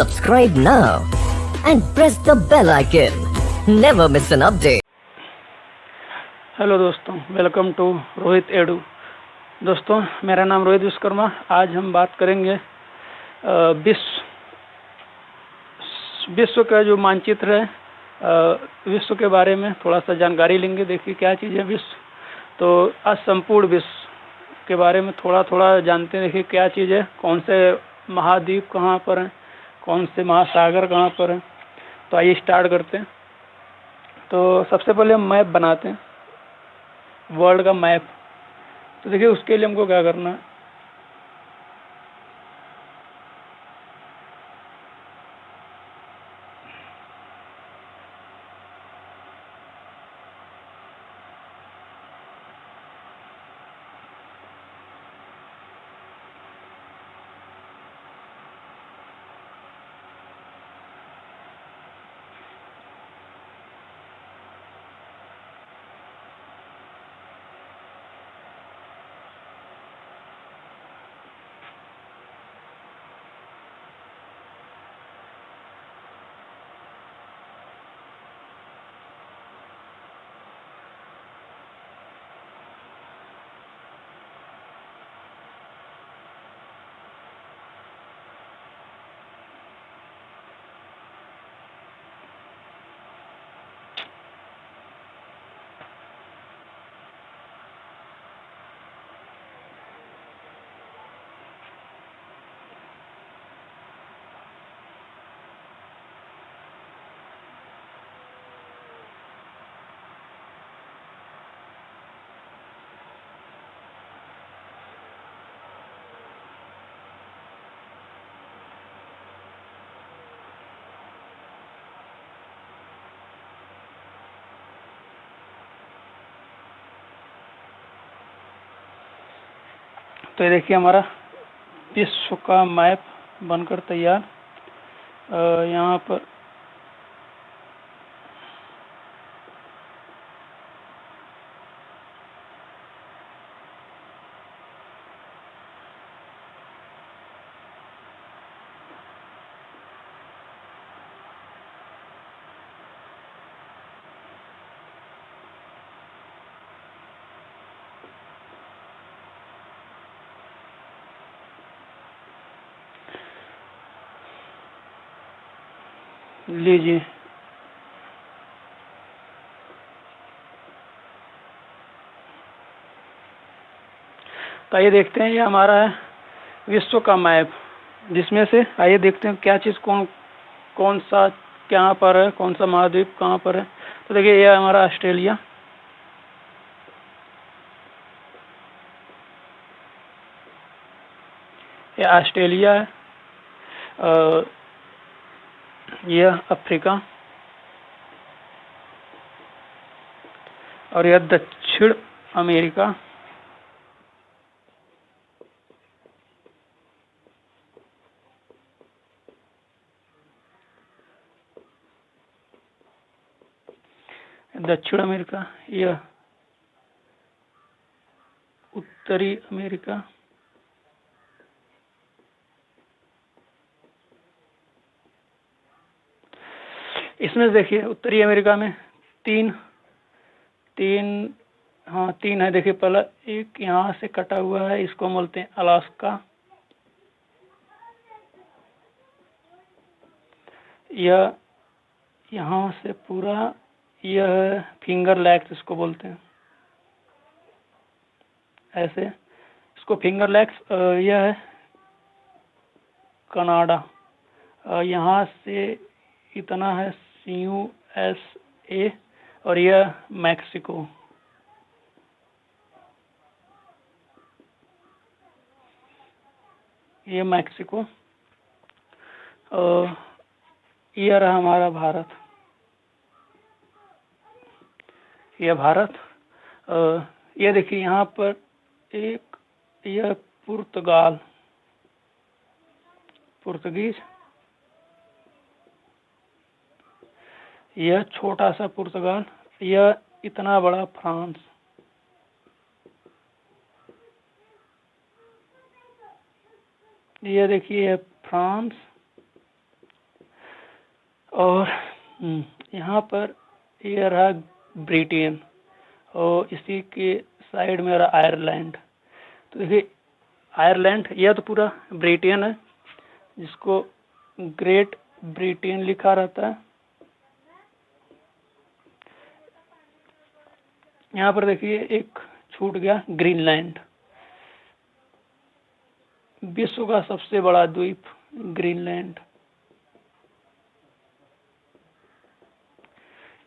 Subscribe now and press the bell icon. Never miss an update. Hello दोस्तों, welcome to Rohit edu. दोस्तों, मेरा नाम रोहित विश्वकर्मा। आज हम बात करेंगे विश्व का जो मानचित्र है, विश्व के बारे में थोड़ा सा जानकारी लेंगे। देखिए क्या चीज़ है विश्व। तो आज संपूर्ण विश्व के बारे में थोड़ा थोड़ा जानते हैं। देखिए क्या चीज़ है, कौन से महाद्वीप कहाँ पर हैं, कौन से महासागर कहाँ पर हैं। तो आइए स्टार्ट करते हैं। तो सबसे पहले हम मैप बनाते हैं, वर्ल्ड का मैप। तो देखिए उसके लिए हमको क्या करना है, तो ये देखिए हमारा विश्व का मैप बनकर तैयार। यहाँ पर लीजिए, तो आइए देखते हैं। ये हमारा है विश्व का मैप, जिसमें से आइए देखते हैं क्या चीज़ कौन सा कहाँ पर है, कौन सा महाद्वीप कहाँ पर है। तो देखिए ये हमारा ऑस्ट्रेलिया, ये ऑस्ट्रेलिया है। यह अफ्रीका और यह दक्षिण अमेरिका। दक्षिण अमेरिका, यह उत्तरी अमेरिका, इसमें देखिए उत्तरी अमेरिका में तीन तीन है। देखिए पहला एक यहाँ से कटा हुआ है, इसको बोलते हैं अलास्का। यह यहाँ से पूरा, यह फिंगर लैक्स इसको बोलते हैं, ऐसे इसको फिंगर लैक्स। यह है कनाडा, यहाँ से इतना है USA, और यह मैक्सिको। ये मैक्सिको। यह रहा हमारा भारत, यह भारत। यह देखिए यहाँ पर एक, यह पुर्तगीज, यह छोटा सा पुर्तगाल, यह इतना बड़ा फ्रांस। ये देखिए फ्रांस, और यहाँ पर ये रहा ब्रिटेन और इसी के साइड में रहा आयरलैंड। तो देखिए आयरलैंड यह तो पूरा ब्रिटेन है जिसको ग्रेट ब्रिटेन लिखा रहता है। यहाँ पर देखिए एक छूट गया ग्रीनलैंड, विश्व का सबसे बड़ा द्वीप ग्रीनलैंड।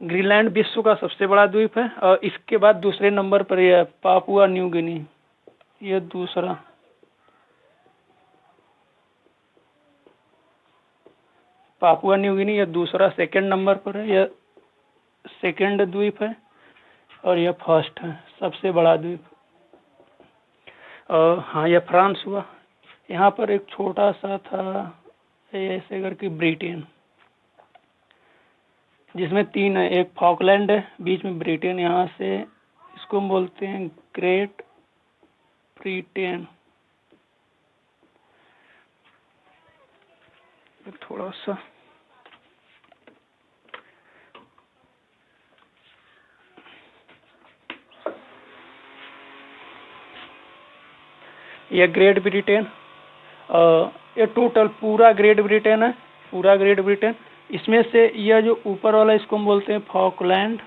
ग्रीनलैंड विश्व का सबसे बड़ा द्वीप है और इसके बाद दूसरे नंबर पर यह पापुआ न्यू गिनी, यह दूसरा। पापुआ न्यू गिनी यह दूसरा, सेकंड नंबर पर है, यह सेकंड द्वीप है और यह फर्स्ट है सबसे बड़ा द्वीप। और हाँ यह फ्रांस हुआ। यहाँ पर एक छोटा सा था ऐसे करके ब्रिटेन, जिसमें 3 है, एक फॉकलैंड है, बीच में ब्रिटेन, यहाँ से इसको हम बोलते हैं ग्रेट ब्रिटेन। थोड़ा सा यह ग्रेट ब्रिटेन, ये टोटल पूरा ग्रेट ब्रिटेन है, पूरा ग्रेट ब्रिटेन। इसमें से यह जो ऊपर वाला इसको हम बोलते हैं फॉकलैंड,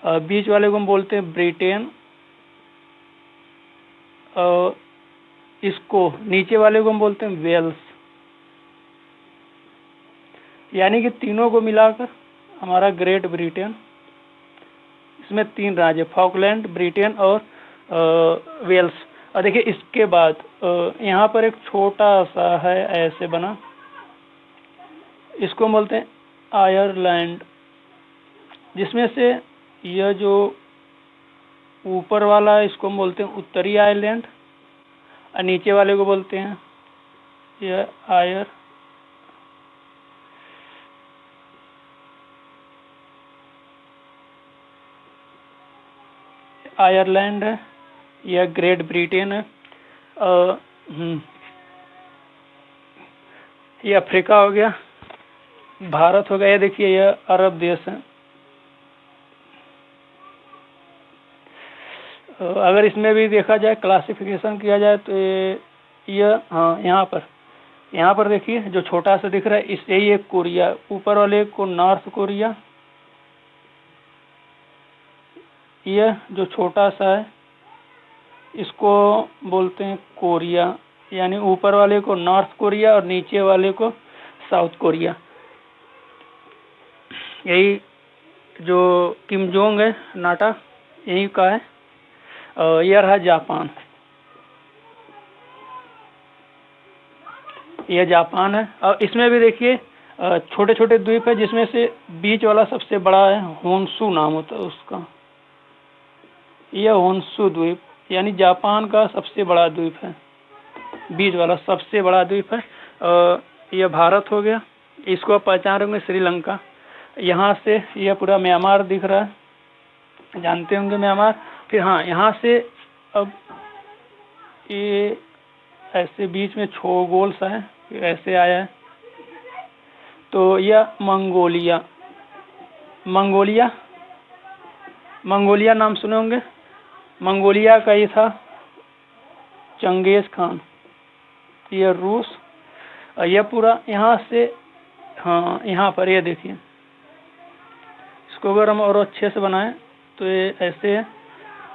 बीच वाले को हम बोलते हैं ब्रिटेन, और इसको नीचे वाले को हम बोलते हैं वेल्स। यानी कि तीनों को मिलाकर हमारा ग्रेट ब्रिटेन। इसमें 3 राज्य, फॉकलैंड, ब्रिटेन और वेल्स। और देखिए इसके बाद यहाँ पर एक छोटा सा है ऐसे बना, इसको हम बोलते हैं आयरलैंड, जिसमें से यह जो ऊपर वाला है इसको हम बोलते हैं उत्तरी आयरलैंड और नीचे वाले को बोलते हैं यह आयरलैंड है, यह ग्रेट ब्रिटेन है। ये अफ्रीका हो गया, भारत हो गया, ये देखिए यह अरब देश है। अगर इसमें भी देखा जाए, क्लासिफिकेशन किया जाए तो यह हाँ यहाँ पर देखिए जो छोटा सा दिख रहा है इस यही एक कोरिया, ऊपर वाले को नॉर्थ कोरिया, यह जो छोटा सा है इसको बोलते हैं कोरिया, यानी ऊपर वाले को नॉर्थ कोरिया और नीचे वाले को साउथ कोरिया। यही जो किम जोंग है नाटा यही का है। यह रहा जापान, यह जापान है। और इसमें भी देखिए छोटे छोटे द्वीप है, जिसमें से बीच वाला सबसे बड़ा है, होन्शु नाम होता है उसका। यह होन्शु द्वीप यानी जापान का सबसे बड़ा द्वीप है, बीच वाला सबसे बड़ा द्वीप है। यह भारत हो गया, इसको आप पहचान रहे होंगे श्रीलंका। यहाँ से यह पूरा म्यांमार दिख रहा है, जानते होंगे म्यांमार। फिर हाँ यहाँ से अब ये ऐसे बीच में गोल सा है, फिर ऐसे आया है, तो यह मंगोलिया, मंगोलिया नाम सुने होंगे। मंगोलिया का ये था चंगेज खान, यह रूस। और यह पूरा यहाँ से हाँ यहाँ पर ये देखिए, इसको अगर हम और अच्छे से बनाएं तो ये ऐसे है।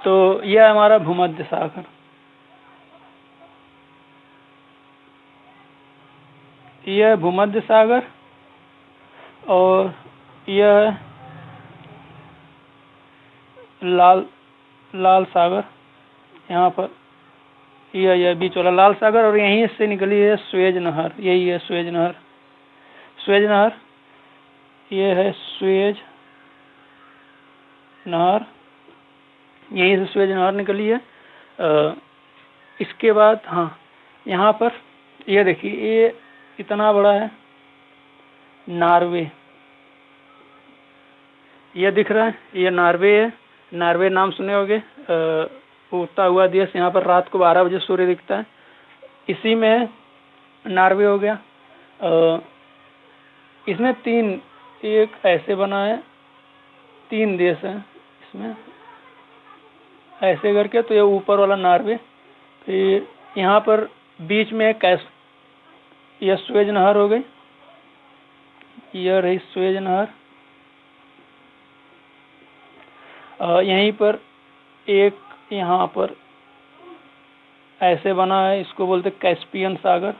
तो यह हमारा भूमध्य सागर, यह भूमध्य सागर, और यह लाल सागर, यहाँ पर यह बीच वाला लाल सागर, और यहीं से निकली है स्वेज नहर, यही है स्वेज नहर। स्वेज नहर ये है स्वेज नहर, यहीं से स्वेज नहर निकली है। इसके बाद हाँ यहाँ पर ये देखिए, ये इतना बड़ा है नॉर्वे, ये दिख रहा है, ये नॉर्वे है। नॉर्वे नाम सुने होंगे, उगता हुआ देश, यहाँ पर रात को 12 बजे सूर्य दिखता है, इसी में नॉर्वे हो गया। इसमें तीन, एक ऐसे बना है, तीन देश हैं इसमें ऐसे करके, तो ये ऊपर वाला नॉर्वे, फिर यहाँ पर बीच में यह स्वेज नहर हो गई, यह रही स्वेज नहर। यहीं पर एक यहाँ पर ऐसे बना है, इसको बोलते कैस्पियन सागर।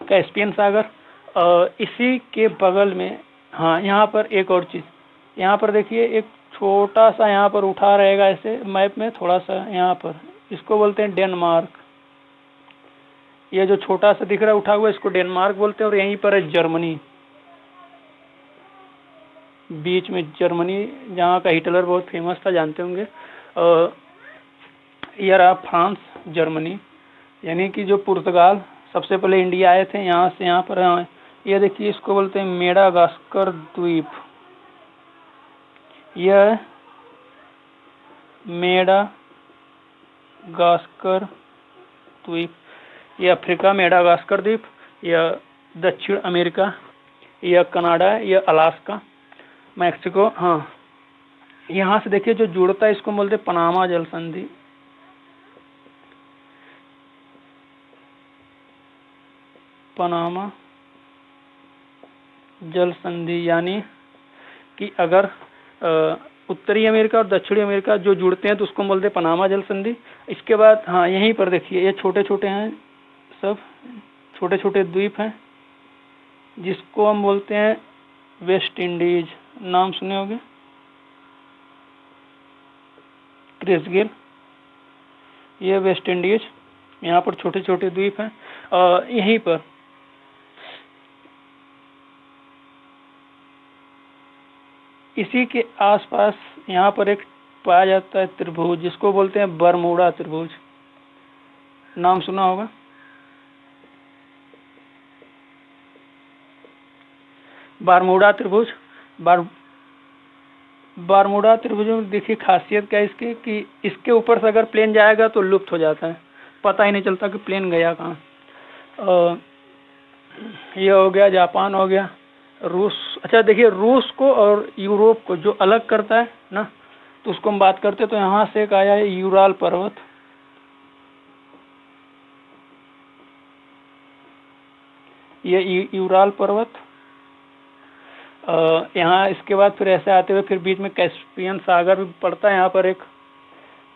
कैस्पियन सागर। इसी के बगल में, हाँ यहाँ पर एक और चीज, यहाँ पर देखिए एक छोटा सा यहाँ पर उठा रहेगा ऐसे मैप में थोड़ा सा, यहाँ पर इसको बोलते हैं डेनमार्क। ये जो छोटा सा दिख रहा है उठा हुआ, इसको डेनमार्क बोलते हैं। और यहीं पर है जर्मनी, बीच में जर्मनी, जहाँ का हिटलर बहुत फेमस था, जानते होंगे। ये रहा फ्रांस, जर्मनी, यानी कि जो पुर्तगाल सबसे पहले इंडिया आए थे, यहाँ से यहाँ पर आए। ये देखिए इसको बोलते हैं मेडागास्कर द्वीप, यह मेडागास्कर द्वीप, यह अफ्रीका मेडागास्कर द्वीप, यह दक्षिण अमेरिका, यह कनाडा, यह अलास्का, मैक्सिको। हाँ यहाँ से देखिए जो जुड़ता है इसको बोलते हैं पनामा जल संधि। पनामा जल संधि, यानी कि अगर उत्तरी अमेरिका और दक्षिणी अमेरिका जो जुड़ते हैं तो उसको बोलते हैं पनामा जल संधि। इसके बाद हाँ यहीं पर देखिए ये छोटे छोटे हैं, सब छोटे छोटे द्वीप हैं, जिसको हम बोलते हैं वेस्ट इंडीज। नाम सुने होंगे, क्रिसगिल, ये वेस्ट इंडीज। यहाँ पर छोटे छोटे द्वीप हैं। यहीं पर इसी के आसपास यहाँ पर एक पाया जाता है त्रिभुज, जिसको बोलते हैं बरमूडा त्रिभुज। नाम सुना होगा। बरमूडा त्रिभुज। बरमूडा त्रिभुज में देखिए खासियत क्या है इसकी, कि इसके ऊपर से अगर प्लेन जाएगा तो लुप्त हो जाता है, पता ही नहीं चलता कि प्लेन गया कहाँ। ये हो गया, जापान हो गया, रूस। अच्छा देखिए रूस को और यूरोप को जो अलग करता है ना, तो उसको हम बात करते हैं। तो यहाँ से एक आया है यूराल पर्वत, ये यूराल पर्वत। यहाँ इसके बाद फिर ऐसे आते हुए फिर बीच में कैस्पियन सागर भी पड़ता है। यहाँ पर एक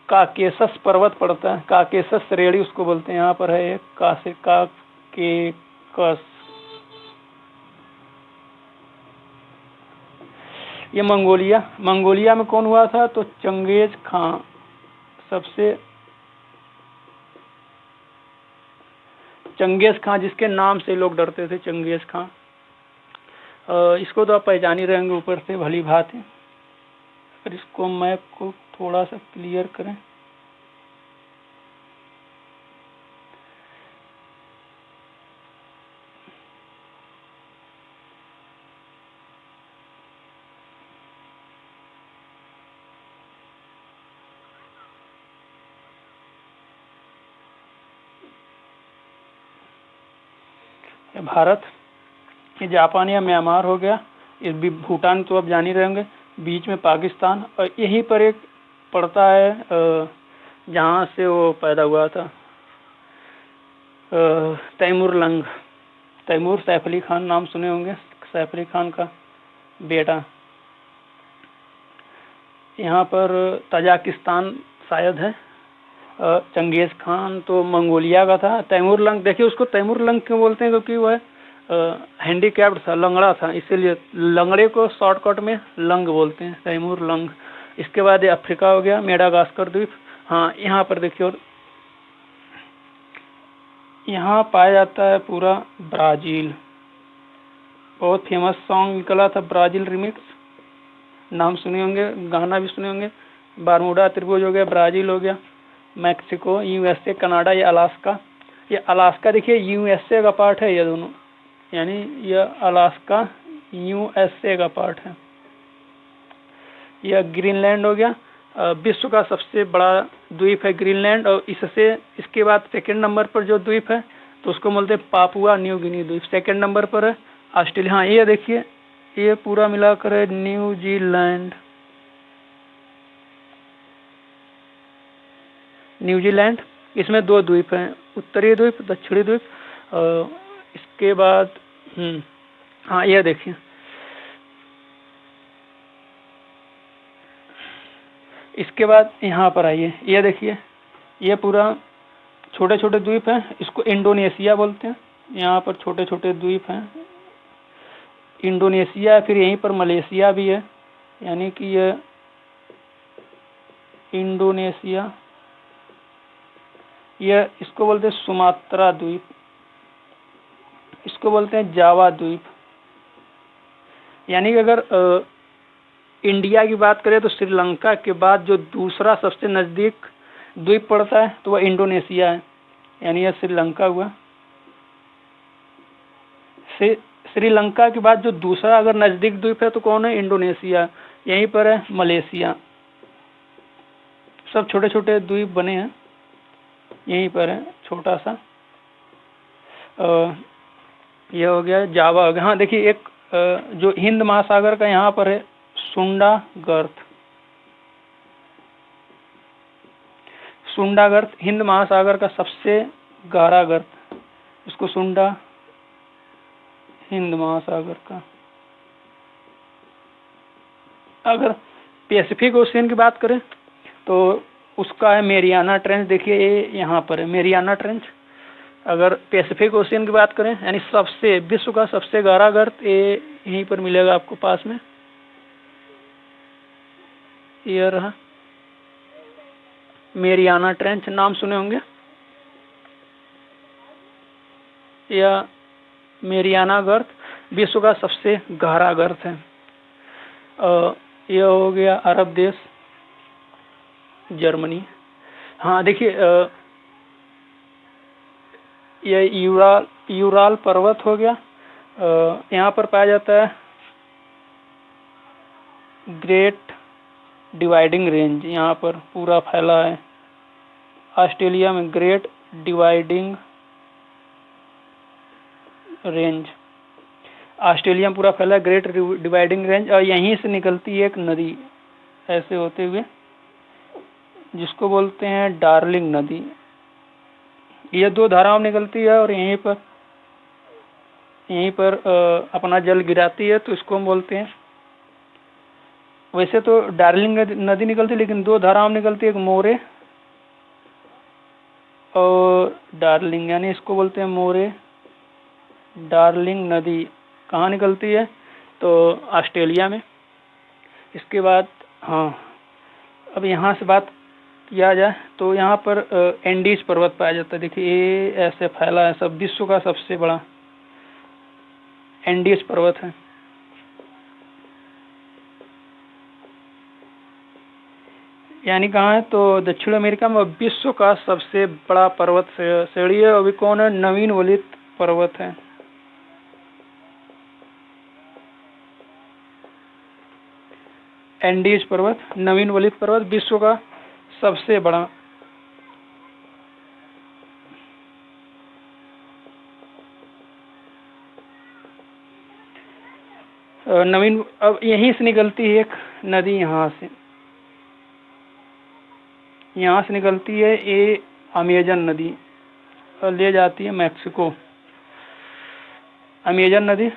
काकेशस पर्वत पड़ता है, काकेशस श्रेणी उसको बोलते हैं। यहाँ पर है एक काकेकस। ये मंगोलिया। मंगोलिया में कौन हुआ था, तो चंगेज खां, सबसे चंगेज खां, जिसके नाम से लोग डरते थे, चंगेज खां। इसको तो आप पहचान ही रहेंगे ऊपर से भली भांति। अगर इसको मैप को थोड़ा सा क्लियर करें, भारत, ये जापान या म्यांमार हो गया, ये भूटान तो आप जान ही रहेंगे, बीच में पाकिस्तान, और यहीं पर एक पड़ता है जहाँ से वो पैदा हुआ था, तैमूर लंग। तैमूर सैफ अली खान, नाम सुने होंगे, सैफ अली खान का बेटा। यहाँ पर तजाकिस्तान शायद है। चंगेज खान तो मंगोलिया का था। तैमूर लंग, देखिए उसको तैमूर लंग क्यों बोलते हैं, क्योंकि वह हैंडीकैप्ड था, लंगड़ा था, इसीलिए लंगड़े को शॉर्टकट में लंग बोलते हैं, तैमूर लंग। इसके बाद ये अफ्रीका हो गया, मेडागास्कर द्वीप। हाँ यहाँ पर देखिए, और यहाँ पाया जाता है पूरा ब्राजील। बहुत फेमस सॉन्ग निकला था ब्राजील रिमिक्स, नाम सुने होंगे, गाना भी सुने होंगे। बरमूडा त्रिभुज हो गया, ब्राजील हो गया, मैक्सिको, यूएसए, कनाडा, ये अलास्का। ये अलास्का देखिए यूएसए का पार्ट है, ये दोनों, यानी यह अलास्का यूएसए का पार्ट है। यह ग्रीनलैंड हो गया, विश्व का सबसे बड़ा द्वीप है ग्रीनलैंड, और इसके बाद सेकंड नंबर पर जो द्वीप है तो उसको बोलते हैं पापुआ न्यू गिनी द्वीप। सेकंड नंबर पर है ऑस्ट्रेलिया। हाँ, ये देखिए, ये पूरा मिलाकर है न्यूजीलैंड। न्यूजीलैंड, इसमें 2 द्वीप हैं, उत्तरी द्वीप, दक्षिणी द्वीप। इसके बाद हाँ, ये देखिए, इसके बाद यहाँ पर आइए, ये देखिए, ये पूरा छोटे छोटे द्वीप हैं, इसको इंडोनेशिया बोलते हैं। यहाँ पर छोटे छोटे द्वीप हैं, इंडोनेशिया। फिर यहीं पर मलेशिया भी है, यानी कि ये इंडोनेशिया। यह इसको बोलते हैं सुमात्रा द्वीप, इसको बोलते हैं जावा द्वीप। यानी कि अगर इंडिया की बात करें तो श्रीलंका के बाद जो दूसरा सबसे नज़दीक द्वीप पड़ता है तो वह इंडोनेशिया है, यानी यह श्रीलंका हुआ। श्रीलंका के बाद जो दूसरा अगर नज़दीक द्वीप है तो कौन है? इंडोनेशिया। यहीं पर है मलेशिया। सब छोटे छोटे द्वीप बने हैं, यहीं पर है छोटा सा। यह हो गया, जावा हो गया। हाँ देखिए, एक जो हिंद महासागर का यहाँ पर है सुंडा गर्थ। सुंडा गर्थ हिंद महासागर का सबसे गहरा गर्त, इसको सुंडा हिंद महासागर का। अगर पैसिफिक ओशियन की बात करें तो उसका है मेरियाना ट्रेंच। देखिए, ये यहाँ पर है मेरियाना ट्रेंच। अगर पैसिफिक ओशियन की बात करें, यानी सबसे विश्व का सबसे गहरा गर्त, ये यहीं पर मिलेगा आपको पास में, ये रहा मेरियाना ट्रेंच, नाम सुने होंगे, या मेरियाना गर्त विश्व का सबसे गहरा गर्त है। यह हो गया अरब देश, जर्मनी। हाँ देखिए, यह यूराल पर्वत हो गया, यहाँ पर पाया जाता है ग्रेट डिवाइडिंग रेंज, यहाँ पर पूरा फैला है। ऑस्ट्रेलिया में ग्रेट डिवाइडिंग रेंज, ऑस्ट्रेलिया में पूरा फैला है ग्रेट डिवाइडिंग रेंज। और यहीं से निकलती है एक नदी ऐसे होते हुए, जिसको बोलते हैं डार्लिंग नदी। ये 2 धाराओं में निकलती है और यहीं पर अपना जल गिराती है, तो इसको हम बोलते हैं, वैसे तो डार्लिंग नदी निकलती है लेकिन 2 धाराओं में निकलती है, एक मोरे और डार्लिंग, यानी इसको बोलते हैं मोरे डार्लिंग नदी। कहाँ निकलती है? तो ऑस्ट्रेलिया में। इसके बाद हाँ, अब यहाँ से बात किया जाए तो यहाँ पर एंडीज पर्वत पाया जाता है। देखिए, ये ऐसे फैला है, सब विश्व का सबसे बड़ा एंडीज पर्वत है। यानी कहाँ है? तो दक्षिण अमेरिका में विश्व का सबसे बड़ा पर्वत श्रेणी है। अभी कौन है? नवीन वलित पर्वत है। एंडीज पर्वत, नवीन वलित पर्वत, विश्व का सबसे बड़ा। नवीन, अब यहीं से निकलती है एक नदी, यहाँ से निकलती है ये अमेजन नदी और ले जाती है मैक्सिको। अमेजन नदी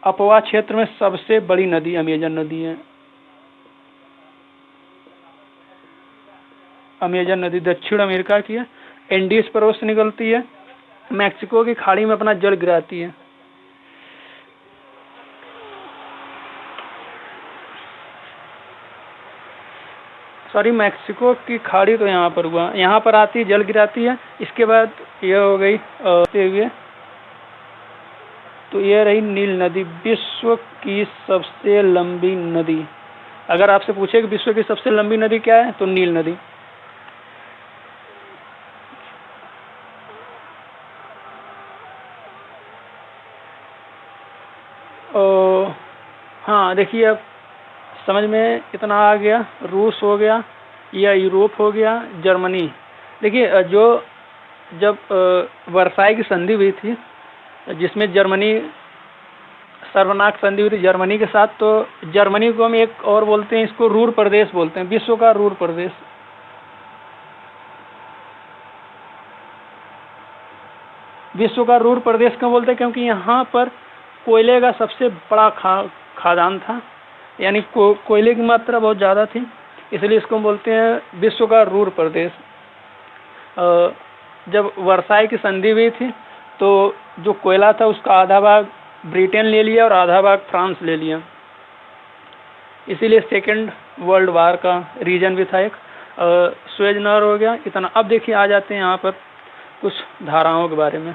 अपवा क्षेत्र में सबसे बड़ी नदी अमेजन नदी है। अमेजन नदी दक्षिण अमेरिका की है, एंडीज पर्वत से निकलती है, मैक्सिको की खाड़ी में अपना जल गिराती है। सॉरी, मैक्सिको की खाड़ी तो यहाँ पर हुआ, यहाँ पर आती है, जल गिराती है। इसके बाद यह हो गई हुए, तो यह रही नील नदी, विश्व की सबसे लंबी नदी। अगर आपसे पूछे कि विश्व की सबसे लंबी नदी क्या है, तो नील नदी। हाँ देखिए, अब समझ में इतना आ गया। रूस हो गया या यूरोप हो गया, जर्मनी। देखिए जब वर्साई की संधि हुई थी जिसमें जर्मनी सर्वनाक संधि हुई थी जर्मनी के साथ, तो जर्मनी को हम एक और बोलते हैं, इसको रूर प्रदेश बोलते हैं, विश्व का रूर प्रदेश। विश्व का रूर प्रदेश क्यों बोलते हैं? क्योंकि यहाँ पर कोयले का सबसे बड़ा खादान था, यानी कोयले की मात्रा बहुत ज़्यादा थी, इसलिए इसको हम बोलते हैं विश्व का रूर प्रदेश। जब वर्साई की संधि हुई थी तो जो कोयला था उसका आधा भाग ब्रिटेन ले लिया और आधा भाग फ्रांस ले लिया, इसीलिए सेकेंड वर्ल्ड वार का रीजन भी था एक। सुएज नहर हो गया इतना। अब देखिए आ जाते हैं यहाँ पर कुछ धाराओं के बारे में।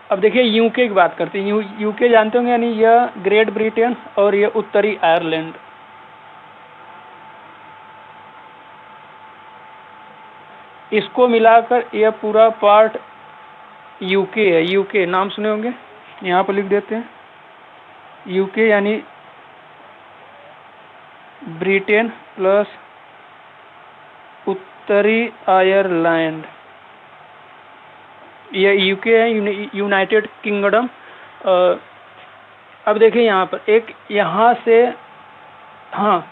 अब देखिए यूके की बात करते हैं। यूके जानते होंगे, यानी यह ग्रेट ब्रिटेन और यह उत्तरी आयरलैंड। इसको मिलाकर यह पूरा पार्ट यूके है। यूके नाम सुने होंगे, यहाँ पर लिख देते हैं। यूके यानी ब्रिटेन प्लस उत्तरी आयरलैंड, यह यूके है, यूनाइटेड किंगडम। अब देखिए यहाँ पर एक यहाँ से, हाँ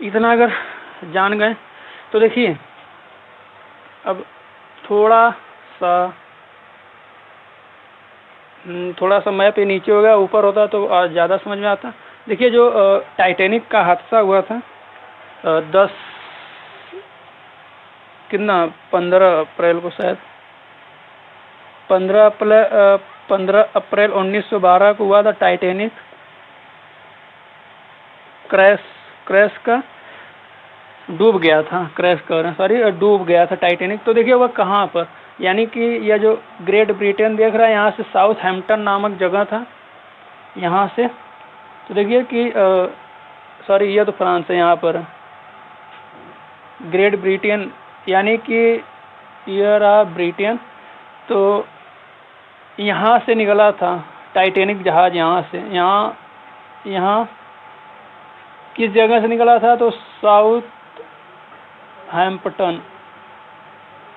इतना अगर जान गए तो देखिए अब थोड़ा सा मैप नीचे हो गया, ऊपर होता तो ज़्यादा समझ में आता। देखिए जो टाइटैनिक का हादसा हुआ था 15 अप्रैल को, शायद 15 अप्रैल 1912 को हुआ था। टाइटैनिक क्रैश का डूब गया था, डूब गया था टाइटैनिक। तो देखिए वह कहाँ पर, यानी कि यह जो ग्रेट ब्रिटेन देख रहा है, यहाँ से साउथहैम्पटन नामक जगह था, यहाँ से। तो देखिए कि यह तो फ्रांस है, यहाँ पर ग्रेट ब्रिटेन, यानी कि यह रहा ब्रिटेन। तो यहाँ से निकला था टाइटैनिक जहाज, यहाँ से यहाँ किस जगह से निकला था? तो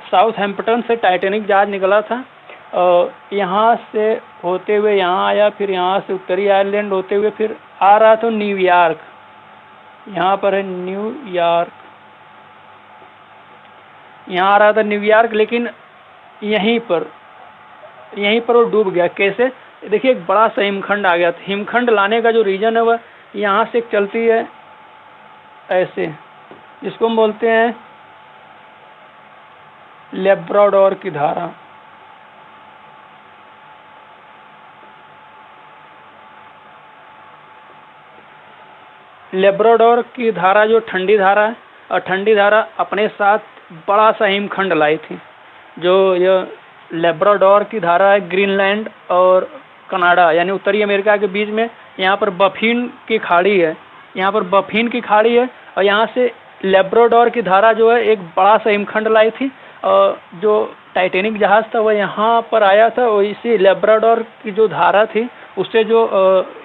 साउथहैम्पटन से टाइटैनिक जहाज निकला था और यहाँ से होते हुए यहाँ आया, फिर यहाँ से उत्तरी आयरलैंड होते हुए फिर आ रहा था न्यूयॉर्क। यहाँ पर है न्यूयॉर्क, यहाँ आ रहा था न्यूयॉर्क, लेकिन यहीं पर वो डूब गया। कैसे? देखिए एक बड़ा सा हिमखंड आ गया था। हिमखंड लाने का जो रीजन है वह यहाँ से चलती है ऐसे, जिसको हम बोलते हैं लेब्राडोर की धारा। लेब्राडोर की धारा जो ठंडी धारा है, और ठंडी धारा अपने साथ बड़ा सा हिमखंड लाई थी। जो यह लेब्राडोर की धारा है, ग्रीनलैंड और कनाडा यानी उत्तरी अमेरिका के बीच में, यहाँ पर बफिन की खाड़ी है, और यहाँ से लेब्राडोर की धारा जो है एक बड़ा सा हिमखंड लाई थी। और जो टाइटैनिक जहाज था वह यहाँ पर आया था, और इसी लेब्राडोर की जो धारा थी उससे जो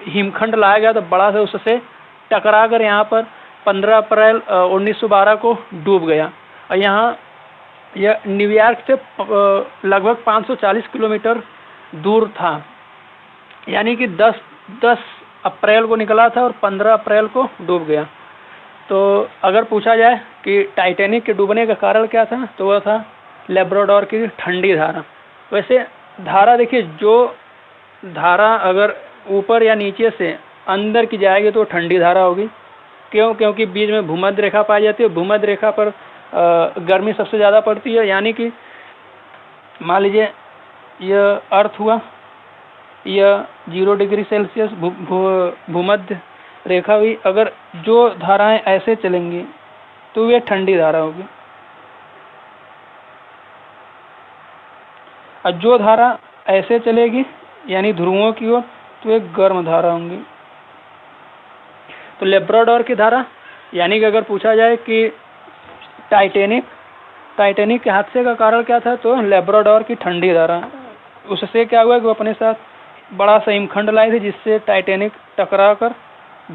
हिमखंड लाया गया था बड़ा सा, उससे टकरा कर यहाँ पर 15 अप्रैल 1912 को डूब गया। और यहाँ यह न्यूयॉर्क से लगभग 540 किलोमीटर दूर था, यानी कि 10 अप्रैल को निकला था और 15 अप्रैल को डूब गया। तो अगर पूछा जाए कि टाइटैनिक के डूबने का कारण क्या था, तो वह था लेब्राडोर की ठंडी धारा। वैसे धारा देखिए, जो धारा अगर ऊपर या नीचे से अंदर की जाएगी तो ठंडी धारा होगी। क्यों? क्योंकि बीच में भूमध्य रेखा पाई जाती है। भूमध्य रेखा पर गर्मी सबसे ज़्यादा पड़ती है, यानी कि मान लीजिए यह अर्थ हुआ, यह 0 डिग्री सेल्सियस भूमध्य रेखा हुई। अगर जो धाराएं ऐसे चलेंगी तो ये ठंडी धारा होगी, और जो धारा ऐसे चलेगी यानी ध्रुवों की ओर तो एक गर्म धारा होंगी। तो लेब्राडोर की धारा, यानी कि अगर पूछा जाए कि टाइटैनिक टाइटैनिक के हादसे का कारण क्या था? तो लेब्राडोर की ठंडी धारा। उससे क्या हुआ कि वो अपने साथ बड़ा सा हिमखंड लाए थे, जिससे टाइटैनिक टकरा कर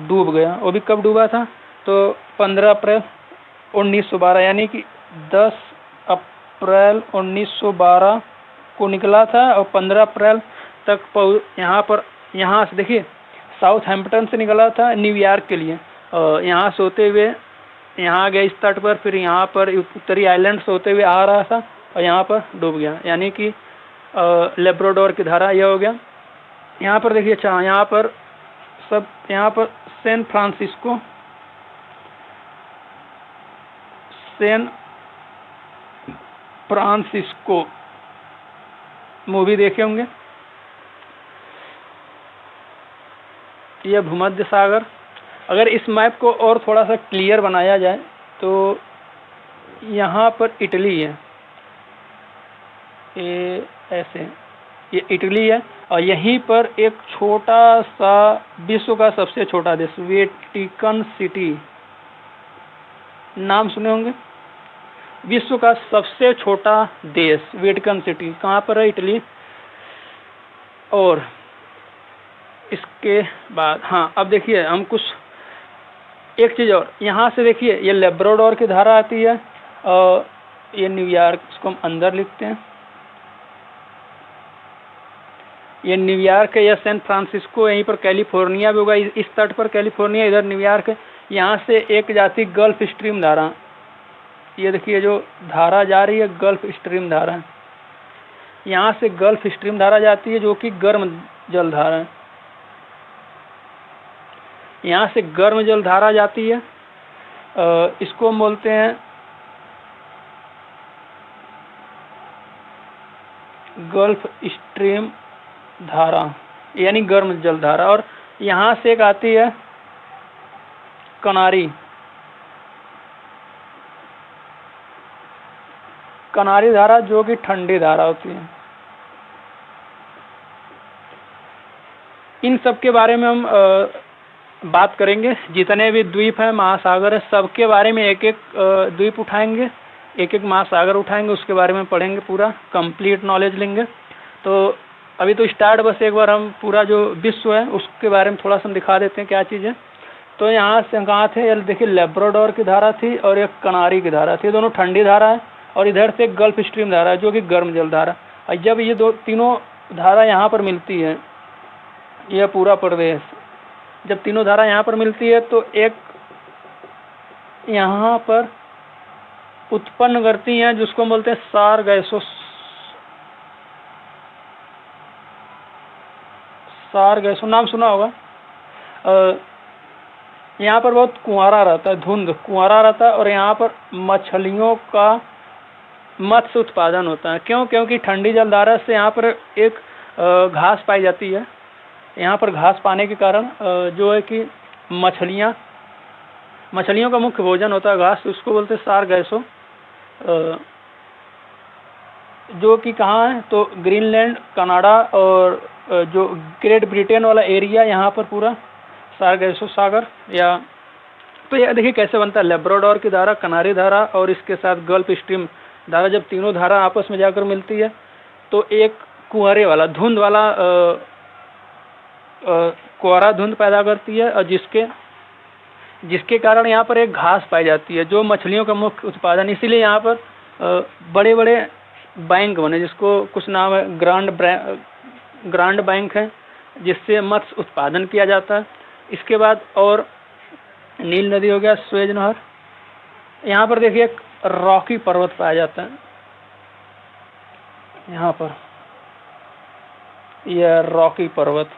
डूब गया। वो भी कब डूबा था? तो 15 अप्रैल 1912, यानी कि 10 अप्रैल 1912 को निकला था और 15 अप्रैल तक यहाँ से देखिए साउथहैम्पटन से निकला था न्यूयॉर्क के लिए, और यहाँ से होते हुए यहाँ गया इस तट पर, फिर यहाँ पर उत्तरी आइलैंड से होते हुए आ रहा था और यहाँ पर डूब गया, यानी कि लेब्राडोर की धारा यह हो गया। यहाँ पर देखिए, अच्छा यहाँ पर सैन फ्रांसिस्को मूवी देखे होंगे। यह भूमध्य सागर। अगर इस मैप को और थोड़ा सा क्लियर बनाया जाए तो यहाँ पर इटली है, ये ऐसे, ये इटली है, और यहीं पर एक छोटा सा विश्व का सबसे छोटा देश वेटिकन सिटी, नाम सुने होंगे। विश्व का सबसे छोटा देश वेटिकन सिटी कहाँ पर है? इटली। और इसके बाद हाँ, अब देखिए हम कुछ एक चीज़ और, यहाँ से देखिए ये लेब्राडोर की धारा आती है और ये न्यूयॉर्क, इसको हम अंदर लिखते हैं। ये न्यूयॉर्क है या सैन फ्रांसिस्को, यहीं पर कैलिफोर्निया भी होगा, इस तट पर कैलिफोर्निया, इधर न्यूयॉर्क है। यहाँ से एक जाती गल्फ स्ट्रीम धारा, ये देखिए जो धारा जा रही है गल्फ स्ट्रीम धारा, यहाँ से गल्फ स्ट्रीम धारा जाती है जो कि गर्म जल धारा है। यहाँ से गर्म जल धारा जाती है, इसको हम बोलते हैं गल्फ स्ट्रीम धारा, यानी गर्म जल धारा। और यहाँ से एक आती है कनारी धारा, जो कि ठंडी धारा होती है। इन सब के बारे में हम बात करेंगे। जितने भी द्वीप हैं, महासागर है, सबके बारे में एक एक द्वीप उठाएंगे, एक एक महासागर उठाएंगे, उसके बारे में पढ़ेंगे, पूरा कंप्लीट नॉलेज लेंगे। तो अभी तो स्टार्ट, बस एक बार हम पूरा जो विश्व है उसके बारे में थोड़ा सा दिखा देते हैं क्या चीज़ है। तो यहाँ से कहाँ थे? ये देखिए लेब्राडोर की धारा थी और एक कनारी की धारा थी, दोनों ठंडी धारा है। और इधर से गल्फ स्ट्रीम धारा है जो कि गर्म जल धारा। और जब ये तीनों धारा यहाँ पर मिलती है, यह पूरा प्रदेश, जब तीनों धारा यहाँ पर मिलती है तो एक यहाँ पर उत्पन्न करती हैं जिसको हम बोलते हैं सारगैसो, नाम सुना होगा। यहाँ पर बहुत कुंवारा रहता है, धुंध कुंवारा रहता है, और यहाँ पर मछलियों का मत्स्य उत्पादन होता है। क्यों? क्योंकि ठंडी जलधारा से यहाँ पर एक घास पाई जाती है। यहाँ पर घास पाने के कारण जो है कि मछलियों का मुख्य भोजन होता है घास, उसको बोलते हैं सारगैसो, जो कि कहाँ है? तो ग्रीनलैंड, कनाडा और जो ग्रेट ब्रिटेन वाला एरिया, यहाँ पर पूरा सारगैसो सागर। या तो यह देखिए कैसे बनता है, लेब्राडोर की धारा, कनारी धारा और इसके साथ गल्फ स्ट्रीम धारा, जब तीनों धारा आपस में जाकर मिलती है तो एक कुंवरे वाला, धुंध वाला कोहरा धुंध पैदा करती है, और जिसके कारण यहाँ पर एक घास पाई जाती है जो मछलियों का मुख्य उत्पादन। इसीलिए यहाँ पर बड़े बड़े बैंक बने, जिसको कुछ नाम है, ग्रांड बैंक है, जिससे मत्स्य उत्पादन किया जाता है। इसके बाद और नील नदी हो गया, स्वेज नहर। यहाँ पर देखिए एक रॉकी पर्वत पाया जाता है, यहाँ पर यह रॉकी पर्वत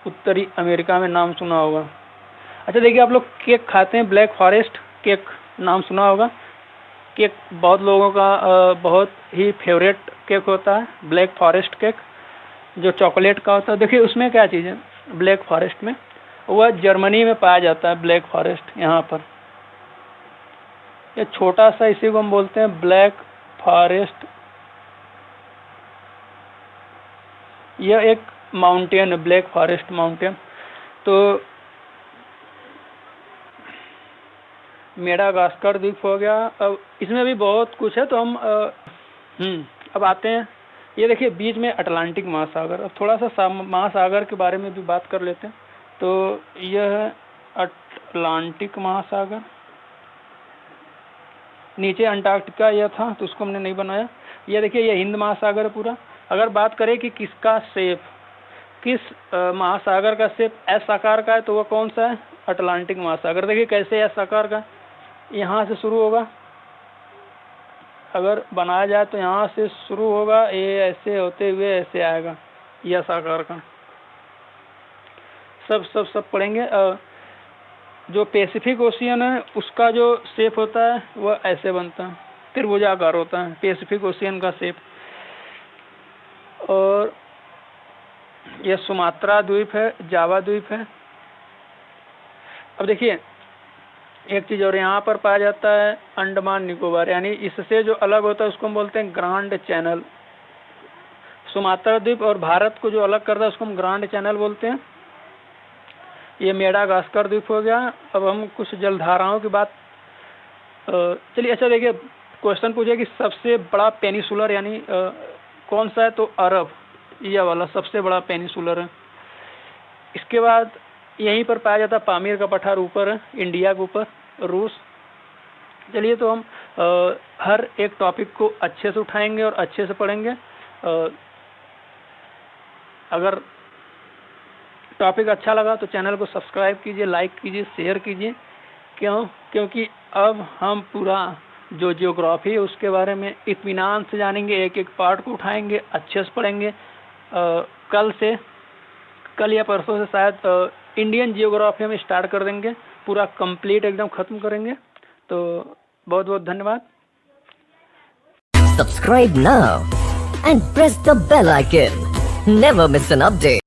उत्तरी अमेरिका में, नाम सुना होगा। अच्छा देखिए, आप लोग केक खाते हैं, ब्लैक फॉरेस्ट केक नाम सुना होगा। केक बहुत लोगों का बहुत ही फेवरेट केक होता है, ब्लैक फॉरेस्ट केक, जो चॉकलेट का होता है। देखिए उसमें क्या चीज़ है, ब्लैक फॉरेस्ट में, वह जर्मनी में पाया जाता है ब्लैक फॉरेस्ट। यहाँ पर ये छोटा सा, इसी को हम बोलते हैं ब्लैक फॉरेस्ट। यह एक माउंटेन है, ब्लैक फॉरेस्ट माउंटेन। तो मेडागास्कर द्वीप हो गया। अब इसमें भी बहुत कुछ है, तो हम अब आते हैं, ये देखिए बीच में अटलांटिक महासागर। अब थोड़ा सा महासागर के बारे में भी बात कर लेते हैं। तो यह है अटलांटिक महासागर, नीचे अंटार्कटिका यह था तो उसको हमने नहीं बनाया। ये देखिए ये हिंद महासागर है पूरा। अगर बात करें कि किसका शेप, किस महासागर का शेप एस आकार का है, तो वह कौन सा है, अटलांटिक महासागर। देखिए कैसे एस आकार का, यहाँ से शुरू होगा, अगर बनाया जाए तो यहाँ से शुरू होगा, ये ऐसे होते हुए ऐसे आएगा, यस आकार का। सब पढ़ेंगे। जो पैसिफिक ओशियन है उसका जो शेप होता है वह ऐसे बनता है, त्रिभुजाकार होता है पैसिफिक ओशियन का शेप। और यह सुमात्रा द्वीप है, जावा द्वीप है। अब देखिए एक चीज़ और, यहाँ पर पाया जाता है अंडमान निकोबार, यानी इससे जो अलग होता है उसको हम बोलते हैं ग्रांड चैनल। सुमात्रा द्वीप और भारत को जो अलग करता है उसको हम ग्रांड चैनल बोलते हैं। ये मेडागास्कर द्वीप हो गया। अब हम कुछ जलधाराओं की बात, चलिए अच्छा देखिए क्वेश्चन पूछे कि सबसे बड़ा पेनिसुलर यानी कौन सा है, तो अरब, यह वाला सबसे बड़ा पेनिसुलर है। इसके बाद यहीं पर पाया जाता है पामीर का पठार, ऊपर है इंडिया के ऊपर, रूस। चलिए तो हम हर एक टॉपिक को अच्छे से उठाएंगे और अच्छे से पढ़ेंगे। अगर टॉपिक अच्छा लगा तो चैनल को सब्सक्राइब कीजिए, लाइक कीजिए, शेयर कीजिए। क्योंकि अब हम पूरा जो जियोग्राफी है उसके बारे में इत्मीनान से जानेंगे, एक एक पार्ट को उठाएंगे, अच्छे से पढ़ेंगे। कल या परसों से शायद इंडियन जियोग्राफी हम स्टार्ट कर देंगे, पूरा कंप्लीट एकदम ख़त्म करेंगे। तो बहुत बहुत धन्यवाद। Subscribe now and press the bell icon. Never miss an update.